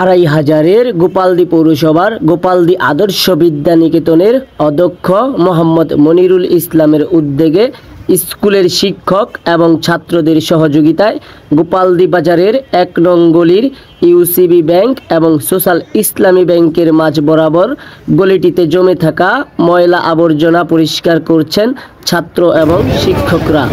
আড়াইহাজারের গোপালদী পৌরসভার গোপালদী আদর্শ বিদ্যানিকেতনের অধ্যক্ষ মোহাম্মদ মনিরুল ইসলামের উদ্যোগে স্কুলের শিক্ষক এবং ছাত্রদের সহযোগিতায় গোপালদী বাজারের ১ নং গলির ইউসিবি ব্যাংক এবং সোশ্যাল ইসলামী ব্যাংকের মাঝ বরাবর গলিটিতে জমে থাকা ময়লা আবর্জনা পরিষ্কার করছেন ছাত্র এবং শিক্ষকরা।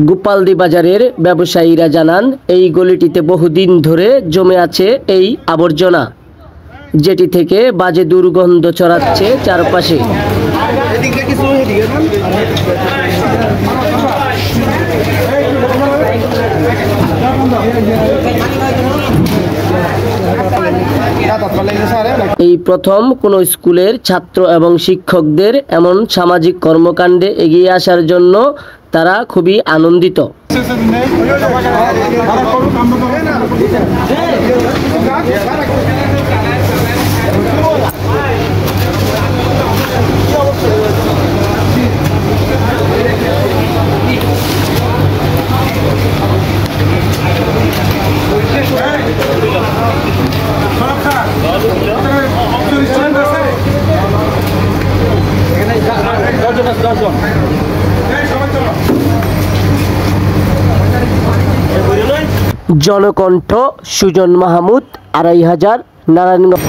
গোপালদী বাজারের ব্যবসায়ীরা জানান, এই গলিটিতে বহুদিন ধরে জমে আছে এই আবর্জনা, যেটি থেকে বাজে দুর্গন্ধ ছড়াচ্ছে চারপাশে। এই প্রথম কোনো স্কুলের ছাত্র এবং শিক্ষকদের এমন সামাজিক কর্মকাণ্ডে এগিয়ে আসার জন্য তারা খুবই আনন্দিত। জনকণ্ঠ, সুজন মাহমুদ, আড়াইহাজার, নারায়ণগঞ্জ।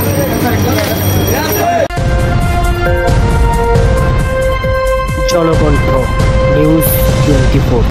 জনকণ্ঠ নিউজ 24।